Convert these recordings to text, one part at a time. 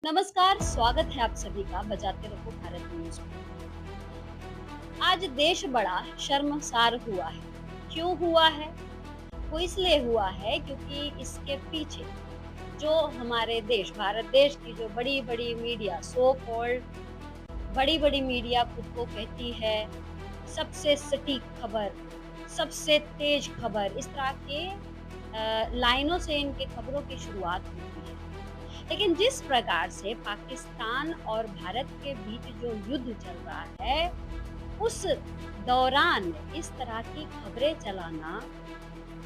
नमस्कार, स्वागत है आप सभी का बजाते रहो भारत न्यूज़ में। आज देश बड़ा शर्मसार हुआ है। क्यों हुआ है? वो इसलिए हुआ है क्योंकि इसके पीछे जो हमारे देश भारत देश की जो बड़ी-बड़ी मीडिया सो कॉल्ड बड़ी-बड़ी मीडिया खुद को कहती है सबसे सटीक खबर, सबसे तेज खबर, इस तरह के लाइनों से इनके खबरों की शुरुआत होती है। लेकिन जिस प्रकार से पाकिस्तान और भारत के बीच जो युद्ध चल रहा है, उस दौरान इस तरह की खबरें चलाना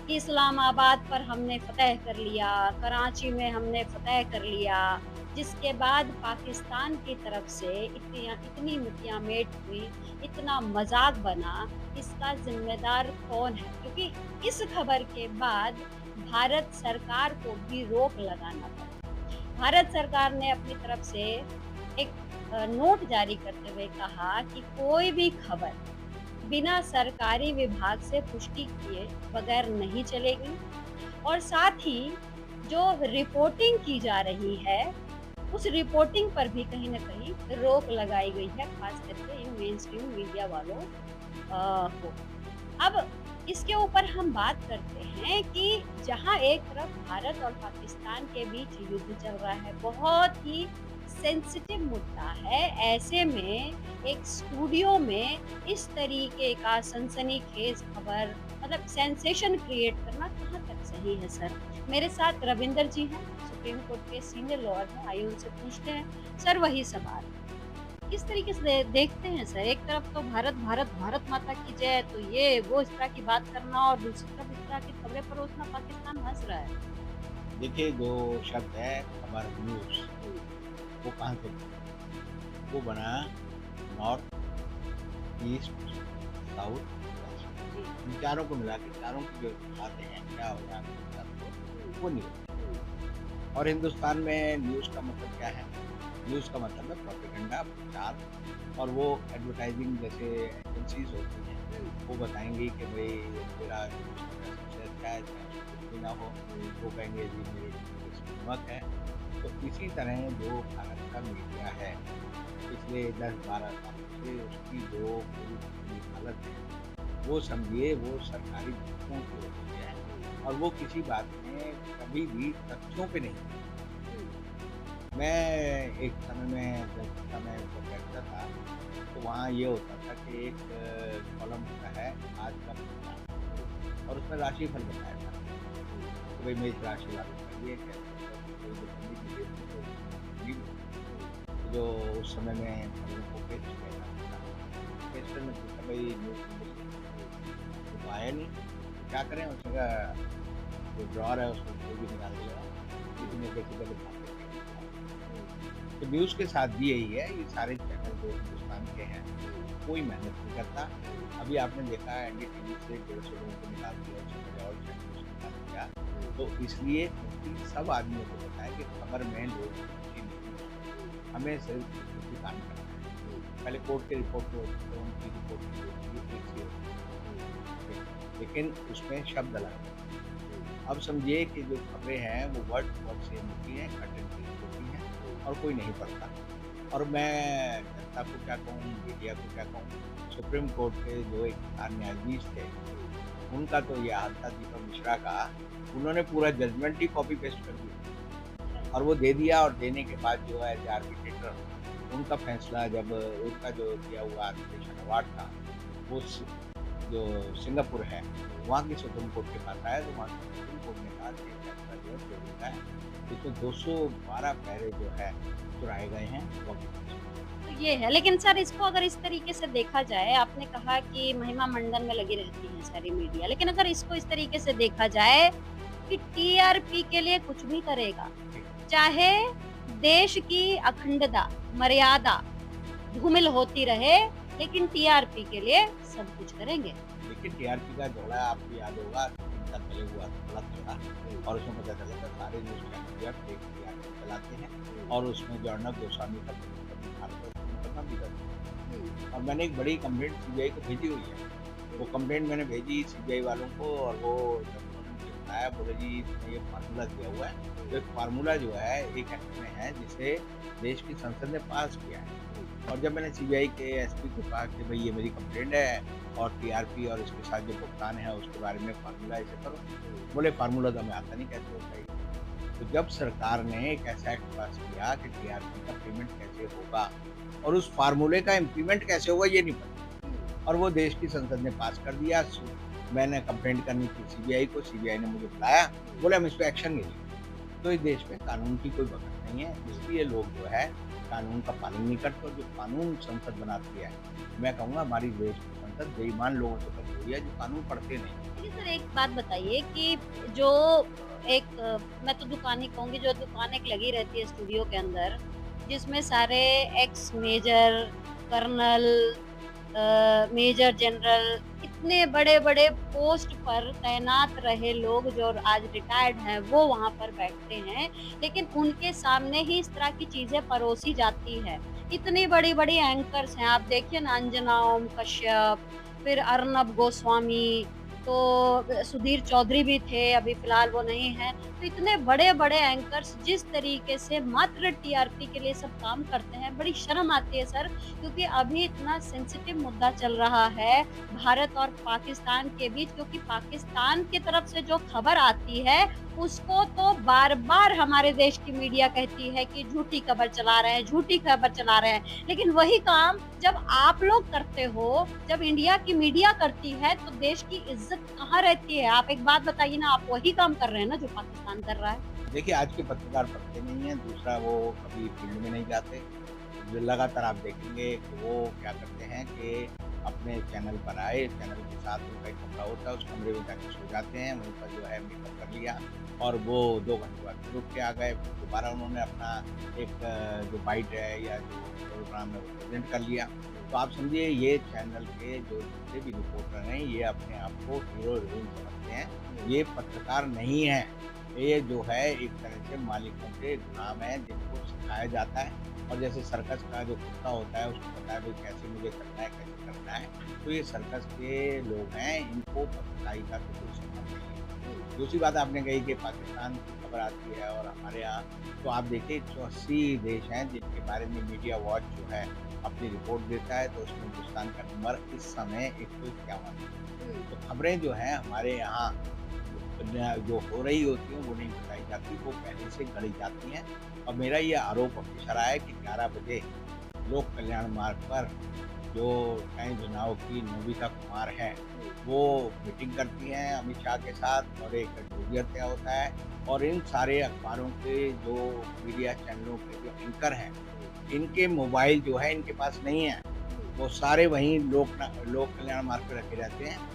कि इस्लामाबाद पर हमने फ़तह कर लिया, कराची में हमने फ़तह कर लिया, जिसके बाद पाकिस्तान की तरफ से इतनी मिटियामेट हुई, इतना मज़ाक बना, इसका ज़िम्मेदार कौन है? क्योंकि इस खबर के बाद भारत सरकार को भी रोक लगाना पड़ा। भारत सरकार ने अपनी तरफ से एक नोट जारी करते हुए कहा कि कोई भी खबर बिना सरकारी विभाग से पुष्टि किए बगैर नहीं चलेगी और साथ ही जो रिपोर्टिंग की जा रही है, उस रिपोर्टिंग पर भी कहीं न कहीं रोक लगाई गई है, खास करके इन मेन स्ट्रीम मीडिया वालों को। अब इसके ऊपर हम बात करते हैं कि जहाँ एक तरफ भारत और पाकिस्तान के बीच युद्ध चल रहा है, बहुत ही सेंसिटिव मुद्दा है, ऐसे में एक स्टूडियो में इस तरीके का सनसनीखेज खबर मतलब सेंसेशन क्रिएट करना कहाँ तक सही है सर? मेरे साथ रविंदर जी हैं, सुप्रीम कोर्ट के सीनियर लॉयर हैं, आइए उनसे पूछते हैं। सर वही सवाल, किस तरीके से देखते हैं सर? एक तरफ तो भारत, भारत, भारत माता की जय, तो ये वो इस तरह की बात करना और दूसरी तरफ इस तरह की खबरें परोसना, पाकिस्तान हँस रहा है। देखिए, जो शब्द है हमारा न्यूज़, हुँ, वो कहाँ से बना? वो बना नॉर्थ, ईस्ट, साउथ, वेस्ट। जी, इन चारों को मिला के चारों की जो बातें हैं, क्या हो रहा है पाकिस्तान हुँ, को, वो न्यूज़। हुँ, और हिंदुस्तान में न्यूज़ का मतलब क्या है? न्यूज़ का मतलब है प्रोपेगेंडा, प्रचार और वो एडवर्टाइज़िंग जैसे एजेंसीज़ होती हैं, हुँ, वो बताएँगी कि भई मेरा न्यूज़ चैनल सबसे अच्छा है, चाहे उसमें कुछ भी ना हो। हुँ, वो कहेंगे जी मेरी न्यूज़ नमक है। तो इसी तरह जो भारत का मीडिया है, पिछले 10-12 सालों से उसकी जो पूरी की हालत है, वो समझिए वो सरकारी झूठों की हो गई है हुँ, और वो किसी बात में कभी भी तथ्यों पे नहीं। हुँ, मैं एक समय में जब बैठता था, तो वहाँ ये होता था कि एक कॉलम होता है आज का हुँ, पन्ना और उसमें राशिफल बताया जाता है हुँ, कि भाई मेष राशि वालों का ये है, कोई जो पंडित जी थे, तो उनकी हुँ, जो उस समय में हम लोग को पेश किया जाता था। पेशकर ने पूछा भाई न्यूज़ मिल गई? वो तो आया नहीं, तो क्या करें? उसने कहा जो ड्रॉवर है उसमें कोई भी निकाल के लगा, किसी ने कैसे पहले भाग के कहीं निकाला। तो न्यूज़ के साथ भी यही है, ये सारे चैनल जो हिंदुस्तान के हैं, कोई मेहनत नहीं करता। अभी आपने देखा एनडीटीवी से 150 लोगों को निकाल दिया, उससे पहले और चैनल को निकाल दिया। तो इसलिए क्योंकि सब आदमियों को पता है कि खबर में लोग खुशी नहीं है। हमें सिर्फ खुशी काम करना है। पहले कोर्ट की रिपोर्ट जो होती है, उनकी रिपोर्ट की होती है, एक सी होती है, लेकिन उसमें शब्द अलग होते हैं। अब समझिए कि जो खबरें हैं वो वर्ड टू वर्ड सेम होती हैं, कट एंड पेस्ट होती हैं और कोई नहीं पढ़ता। और मैं जनता को क्या कहूँ, मीडिया को क्या कहूँ, सुप्रीम कोर्ट के जो एक प्रधान न्यायाधीश थे, उनका तो ये हाल था दीपक मिश्रा का, उन्होंने पूरा जजमेंट ही कॉपी पेस्ट कर दिया और वो दे दिया और देने के बाद जो है एज़ आर्बिट्रेटर उनका फैसला जब उनका जो दिया हुआ आर्बिट्रेशन अवार्ड था, वो जो सिंगापुर है, वहाँ की सुप्रीम कोर्ट के पास आया, तो वहाँ की सुप्रीम कोर्ट ने कहा कि ये फैसला जो है चोरी का है। इसमें 212 पैरे जो है चुराए गए हैं कॉपी पेस्ट। तो ये है, लेकिन सर इसको अगर इस तरीके से देखा जाए, आपने कहा कि महिमा मंडन में लगी रहती है सारी मीडिया, लेकिन अगर इसको इस तरीके से देखा जाए कि टीआरपी के लिए कुछ भी करेगा, जी। चाहे देश की अखंडता, मर्यादा धूमिल होती रहे, लेकिन टीआरपी के लिए सब कुछ करेंगे। देखिए टीआरपी का झगड़ा आपको याद होगा 3 साल पहले हुआ था, बड़ा तगड़ा हुँ, और उसमें पता चला था सारे न्यूज़ चैनल जो है फेक टीआरपी चलाते हैं हुँ, और उसमें जो अर्नब गोस्वामी का भारत का मुकदमा भी दर्ज है। हुँ, और मैंने एक बड़ी कंप्लेंट सीबीआई को भेजी हुई है। वो कंप्लेंट मैंने भेजी सीबीआई वालों को और वो जब उन्होंने मुझे बताया, बोले जी इसमें ये फार्मूला दिया हुआ है। तो एक फार्मूला जो है एक एक्ट में है जिसे देश की संसद ने पास किया है। और जब मैंने सीबीआई के एसपी को कहा कि भई ये मेरी कंप्लेंट है और टीआरपी और इसके साथ जो भुगतान है उसके बारे में फार्मूला ऐसे करो। बोले फार्मूला तो हमें आता नहीं कैसे होता है ये। तो जब सरकार ने एक ऐसा एक्ट पास किया कि टीआरपी का पेमेंट कैसे होगा और उस फार्मूले का इम्प्लीमेंट कैसे होगा ये नहीं पता। और वो देश की संसद ने पास कर दिया। मैंने कंप्लेंट करनी थी सीबीआई को, सीबीआई ने मुझे बुलाया, बोले हम इस पे एक्शन नहीं लेंगे। तो इस देश में कानून की कोई पकड़ नहीं है, इसलिए लोग जो है कानून का पालन नहीं करते। और जो कानून संसद बनाती है, मैं कहूँगा हमारी देश की संसद बेईमान लोगों से बनी हुई है जो कानून पढ़ते नहीं। देखिए सर, एक बात बताइए कि जो एक मैं तो दुकान ही कहूँगी, जो दुकान एक लगी रहती है स्टूडियो के अंदर, जिसमें सारे ex major, colonel, major general, इतने बड़े-बड़े पोस्ट पर तैनात रहे लोग जो आज रिटायर्ड हैं, वो वहाँ पर बैठते हैं, लेकिन उनके सामने ही इस तरह की चीज़ें परोसी जाती है। इतनी बड़ी-बड़ी एंकर्स हैं, आप देखिए ना, अंजना ओम कश्यप, फिर अर्नब गोस्वामी, तो सुधीर चौधरी भी थे, अभी फ़िलहाल वो नहीं हैं। तो इतने बड़े-बड़े एंकर्स जिस तरीके से मात्र टीआरपी के लिए सब काम करते हैं, बड़ी शर्म आती है सर, क्योंकि अभी इतना सेंसिटिव मुद्दा चल रहा है भारत और पाकिस्तान के बीच, क्योंकि पाकिस्तान की तरफ से जो खबर आती है, उसको तो बार-बार हमारे देश की मीडिया कहती है कि झूठी खबर चला रहे हैं, झूठी खबर चला रहे हैं। लेकिन वही काम जब आप लोग करते हो, जब इंडिया की मीडिया करती है, तो देश की इज़्ज़त कहाँ रहती है? आप एक बात बताइए ना, आप वही काम कर रहे हैं ना जो पाकिस्तान कर रहा है। देखिए आज के पत्रकार पढ़ते नहीं हैं, दूसरा वो कभी फील्ड में नहीं जाते। जो लगातार आप देखेंगे कि वो क्या करते हैं कि अपने चैनल पर आए, चैनल के साथ उनका एक कमरा होता है, उस कमरे में जाके सो जाते हैं, वहीं पर जो है मेकअप कर लिया और वो 2 घंटे बाद फिर उठ के आ गए। फिर दोबारा उन्होंने अपना एक जो बाइट है या जो प्रोग्राम है वो प्रेज़ेंट कर लिया। तो आप समझिए ये चैनल के जो जितने भी रिपोर्टर हैं, ये अपने आप को हीरो-हीरोइन समझते हैं। ये पत्रकार नहीं हैं, ये जो है एक तरह से मालिकों के गुलाम हैं जिनको सिखाया जाता है। और जैसे सर्कस का जो कुत्ता होता है उसको पता है भाई कैसे मुझे करना है, कैसे करना है। तो ये सर्कस के लोग हैं, इनको पत्रकारिता से कोई संबंध नहीं है। दूसरी बात आपने कही कि पाकिस्तान की खबर आती है और हमारे यहाँ, तो आप देखिए 180 देश हैं जिनके बारे में मीडिया वॉच जो है अपनी रिपोर्ट देता है, तो उसमें हिंदुस्तान का नंबर इस समय 151 है। तो खबरें जो हैं हमारे यहाँ जो हो रही होती हैं वो नहीं बताई जाती, वो पहले से गढ़ी जाती हैं। और मेरा ये आरोप हमेशा रहा है कि 11 बजे लोक कल्याण मार्ग पर जो कई चुनाव की नमिता कुमार है, वो मीटिंग करती हैं अमित शाह के साथ और एक डोजियर तय होता है। और इन सारे अखबारों के जो मीडिया चैनलों के जो एंकर हैं, इनके मोबाइल जो है इनके पास नहीं है, वो सारे वहीं लोक कल्याण मार्ग पे रखे रहते हैं।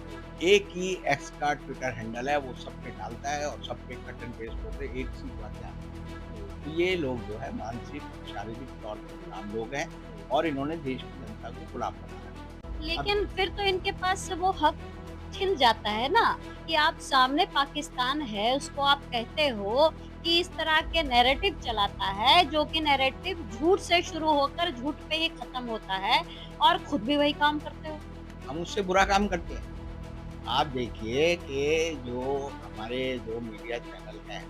एक ही एक्स का ट्विटर हैंडल है, वो सब पे डालता है और सब पे कट एंड पेस्ट होते एक सी बात जाती है। तो ये लोग जो है मानसिक शारीरिक तौर पर गुलाम लोग हैं और इन्होंने देश की जनता को गुलाम बना रखा है। लेकिन फिर तो इनके पास से वो हक छिन जाता है ना, कि आप सामने पाकिस्तान है, उसको आप कहते हो कि इस तरह के नैरेटिव चलाता है, जो कि नैरेटिव झूठ से शुरू होकर झूठ पे ही खत्म होता है, और खुद भी वही काम करते हो। हम उससे बुरा काम करते हैं। आप देखिए कि जो हमारे जो मीडिया चैनल हैं,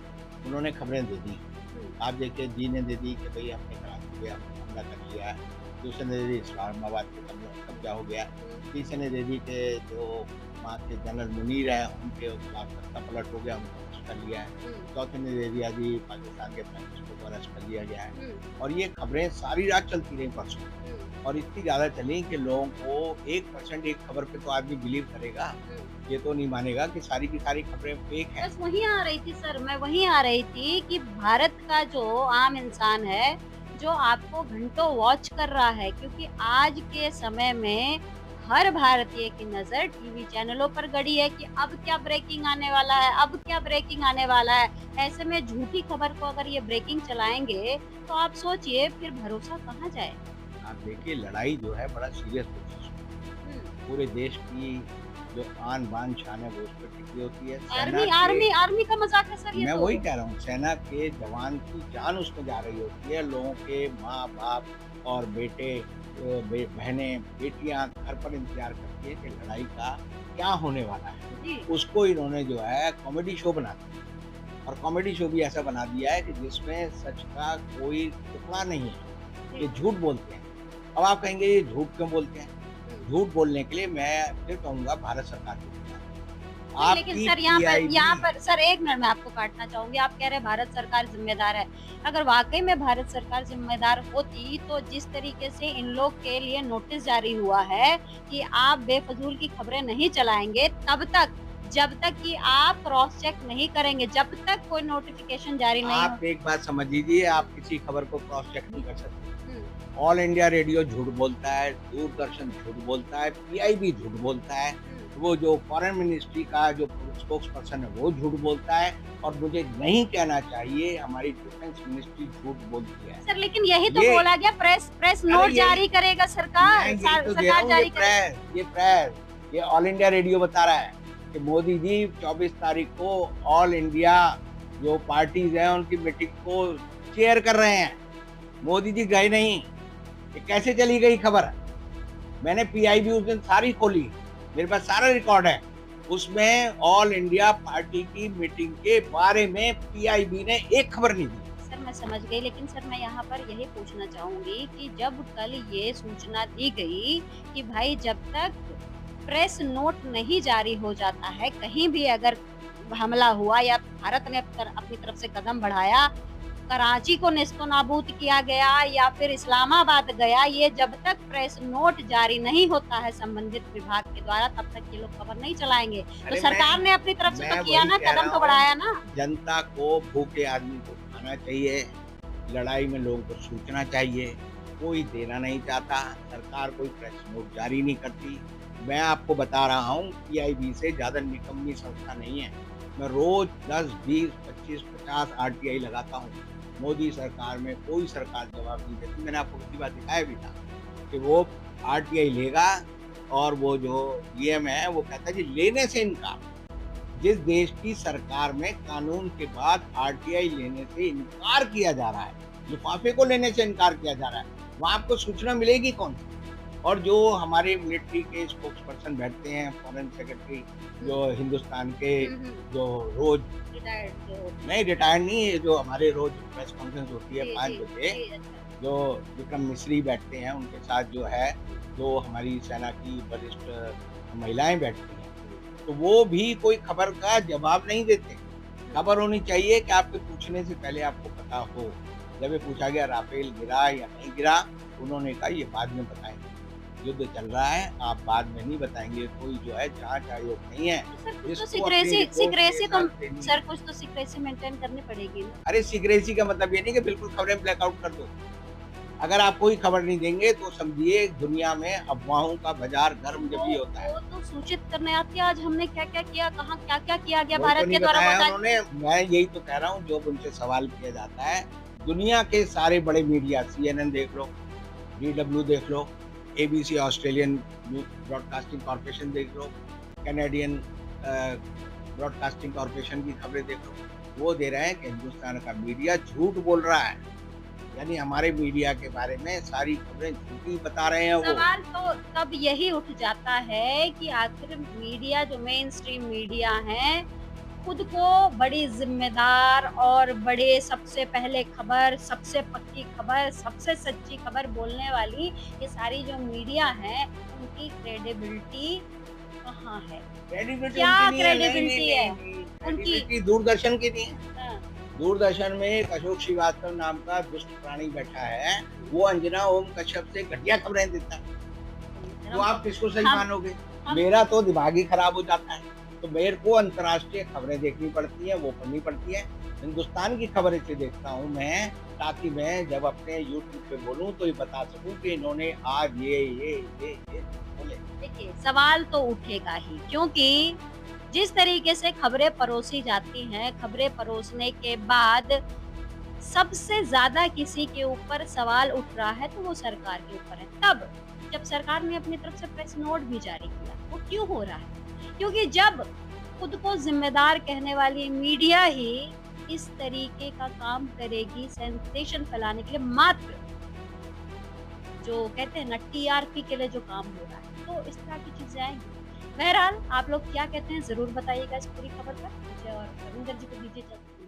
उन्होंने खबरें दे दी। आप देखिए जी ने दे दी कि भई हमने कराची पे हमला कर लिया है, दूसरे ने दे दी इस्लामाबाद पे कब्जा हो गया, तीसरे ने दे दी कि जो वहाँ के जनरल मुनीर हैं उनके खिलाफ तख्ता पलट हो गया, उनको अरेस्ट कर लिया है, चौथे ने दे दिया जी पाकिस्तान के प्राइम मिनिस्टर को अरेस्ट कर लिया गया है। और ये खबरें सारी रात चलती रहीं परसों, और इतनी ज़्यादा चली कि लोगों को 1% एक खबर पे तो आदमी बिलीव करेगा, ये तो नहीं मानेगा कि सारी की सारी खबरें फेक हैं। बस वहीं आ रही थी सर, मैं वहीं आ रही थी कि भारत का जो आम इंसान है, जो आपको घंटों वॉच कर रहा है, क्योंकि आज के समय में हर भारतीय की नज़र टीवी चैनलों पर गड़ी है कि अब क्या ब्रेकिंग आने वाला है, अब क्या ब्रेकिंग आने वाला है। ऐसे में झूठी खबर को अगर ये ब्रेकिंग चलाएँगे, तो आप सोचिए फिर भरोसा कहाँ जाए? आप देखिए लड़ाई जो है बड़ा सीरियस प्रोसेस है। पूरे देश की जो आन बान शान है वो उस पर टिकी होती है। आर्मी का मजाक है सर ये मैं तो। वही कह रहा हूँ, सेना के जवान की जान उसमें जा रही होती है, लोगों के माँ बाप और बेटे बहनें, बेटियाँ घर पर इंतज़ार करती हैं कि लड़ाई का क्या होने वाला है। जी, उसको इन्होंने जो है कॉमेडी शो बना दिया और कॉमेडी शो भी ऐसा बना दिया है कि जिसमें सच का कोई टुकड़ा नहीं है। जी। ये झूठ बोलते हैं। अब आप कहेंगे ये झूठ क्यों बोलते हैं? हुँ। झूठ बोलने के लिए मैं फिर कहूँगा भारत सरकार को जिम्मेदार। नहीं, लेकिन आपकी सर यहाँ पीआईबी पर सर 1 मिनट मैं आपको काटना चाहूँगी। आप कह रहे हैं भारत सरकार ज़िम्मेदार है। अगर वाक़ई में भारत सरकार ज़िम्मेदार होती तो जिस तरीके से इन लोग के लिए नोटिस जारी हुआ है कि आप बेफ़िज़ूल की खबरें नहीं चलाएँगे तब तक, जब तक कि आप क्रॉस चेक नहीं करेंगे, जब तक कोई नोटिफ़िकेशन जारी नहीं हो। आप एक बात समझ लीजिए, आप किसी खबर को क्रॉस चेक नहीं कर सकते। हुँ, ऑल इंडिया रेडियो झूठ बोलता है, दूरदर्शन झूठ बोलता है, पीआईबी झूठ बोलता है, हुँ। वो जो फॉरेन मिनिस्ट्री का जो स्पोक्स पर्सन है वो झूठ बोलता है और मुझे नहीं कहना चाहिए हमारी डिफेंस मिनिस्ट्री झूठ बोलती है। सर लेकिन यही तो ये बोला गया प्रेस प्रेस अरे नोट यही जारी करेगा मैं सरकार यही तो दे रहा सरकार हूँ, जारी करेगी। ये ऑल इंडिया रेडियो बता रहा है कि मोदी जी 24 तारीख को ऑल इंडिया जो पार्टीज हैं उनकी मीटिंग को चेयर कर रहे हैं। मोदी जी गए नहीं। ये कैसे चली गई खबर? मैंने पीआईबी उस दिन सारी खोली, मेरे पास सारा रिकॉर्ड है। उसमें ऑल इंडिया पार्टी की मीटिंग के बारे में पीआईबी ने एक खबर नहीं दी। सर मैं समझ गई, लेकिन सर मैं यहाँ पर यही पूछना चाहूँगी कि जब कल ये सूचना दी गई कि भाई जब तक प्रेस नोट नहीं जारी हो जाता है, कहीं भी अगर हमला हुआ या भारत ने अपनी तरफ से कदम बढ़ाया, कराची को नेस्तनाबूद किया गया या फिर इस्लामाबाद गया, ये जब तक प्रेस नोट जारी नहीं होता है संबंधित विभाग के द्वारा तब तक ये लोग खबर नहीं चलाएँगे। तो अरे सरकार ने अपनी तरफ से मैं तो किया वही ना, कह कदम रहा तो हूँ, बढ़ाया ना। जनता को, भूखे आदमी को खाना चाहिए, लड़ाई में लोगों को सूचना चाहिए, कोई देना नहीं चाहता, सरकार कोई प्रेस नोट जारी नहीं करती। मैं आपको बता रहा हूँ पीआईबी से ज़्यादा निकम्मी संस्था नहीं है। मैं रोज़ 10, 20, 25, 50 आरटीआई लगाता हूँ। मोदी सरकार में कोई सरकार जवाब नहीं देती। मैंने आपको पिछली बार दिखाया भी था कि वो आरटीआई लेगा और वो जो डीएम है वो कहता है जी लेने से इनकार। जिस देश की सरकार में कानून के बाद आरटीआई लेने से इनकार किया जा रहा है, लिफाफे को लेने से इनकार किया जा रहा है, वहाँ आपको सूचना मिलेगी कौन सी? और जो हमारे मिलिट्री के स्पोक्स पर्सन बैठते हैं, फॉरेन सेक्रेटरी जो हिंदुस्तान के हुँ, हुँ। जो रोज रिटायर्ड जो नहीं रिटायर्ड नहीं, ये जो हमारे रोज प्रेस कॉन्फ्रेंस होती है जी, 5 जी, बजे, जी, अच्छा। जो विक्रम मिश्री बैठते हैं, उनके साथ जो है, जो हमारी सेना की वरिष्ठ महिलाएं बैठती हैं, तो वो भी कोई खबर का जवाब नहीं देते। खबर होनी चाहिए कि आपके पूछने से पहले आपको पता हो। जब ये पूछा गया राफेल गिरा या नहीं गिरा, उन्होंने कहा ये बाद में बताएंगे। युद्ध चल रहा है, आप बाद में नहीं बताएंगे। कोई जो है जांच आयोग नहीं है सर कुछ तो जिसको अपनी सीक्रेसी रिपोर्ट सीक्रेसी के तो साथ देनी है। सर कुछ तो सीक्रेसी मेंटेन करनी पड़ेगी ना। अरे सीक्रेसी का मतलब ये नहीं कि बिल्कुल खबरें ब्लैकआउट कर दो। अगर आप कोई खबर नहीं देंगे तो समझिए दुनिया में अफवाहों का बाजार गर्म जब ही होता है। वो तो सूचित करने आती है आज हमने क्या-क्या किया, कहाँ क्या-क्या किया गया वो तो भारत नहीं के द्वारा बताया बताया। उन्होंने। मैं यही तो कह रहा हूँ, जो उनसे सवाल किया जाता है, दुनिया के सारे बड़े मीडिया, सीएनएन देख लो, डीडब्ल्यू देख लो, एबीसी ऑस्ट्रेलियन ब्रॉडकास्टिंग कॉर्पोरेशन देख लो, कैनेडियन ब्रॉडकास्टिंग कॉर्पोरेशन की खबरें देख लो, वो दे रहे हैं कि हिंदुस्तान का मीडिया झूठ बोल रहा है। यानी हमारे मीडिया के बारे में सारी खबरें झूठी बता रहे हैं वो। सवाल तो तब यही उठ जाता है कि आखिर मीडिया जो मेन स्ट्रीम मीडिया है, खुद को बड़ी जिम्मेदार और बड़े सबसे पहले खबर, सबसे पक्की खबर, सबसे सच्ची खबर बोलने वाली ये सारी जो मीडिया है, उनकी क्रेडिबिलिटी कहाँ है? क्रेडिबिलिटी क्या उनकी नहीं है, नहीं, क्रेडिबिलिटी नहीं, है नहीं, नहीं, उनकी? क्रेडिबिलिटी दूरदर्शन की नहीं है। हाँ, दूरदर्शन में एक अशोक श्रीवास्तव नाम का दुष्ट प्राणी बैठा है, वो अंजना ओम कश्यप से घटिया खबरें देता है। तो आप किसको सही हम- मानोगे? हम- मेरा तो दिमाग ही खराब हो जाता है। तो मेरे को अंतर्राष्ट्रीय खबरें देखनी पड़ती हैं, वो पढ़नी पड़ती है। हिंदुस्तान की खबरें से देखता हूँ मैं, ताकि मैं जब अपने यूट्यूब पे बोलूँ तो ये बता सकूँ कि इन्होंने आज ये बोले। देखिए सवाल तो उठेगा ही, क्योंकि जिस तरीके से खबरें परोसी जाती हैं, खबरें परोसने के बाद सबसे ज्यादा किसी के ऊपर सवाल उठ रहा है तो वो सरकार के ऊपर है। तब जब सरकार ने अपनी तरफ से प्रेस नोट भी जारी किया, वो क्यों हो रहा है? क्योंकि जब खुद को जिम्मेदार कहने वाली मीडिया ही इस तरीके का काम करेगी सेंसेशन फैलाने के लिए, मात्र जो कहते हैं ना टीआरपी के लिए जो काम हो रहा है, तो इस तरह की चीज़ें आएँगी। बहरहाल आप लोग क्या कहते हैं ज़रूर बताइएगा इस पूरी खबर पर मुझे और रविंदर जी को दीजिए इजाज़त।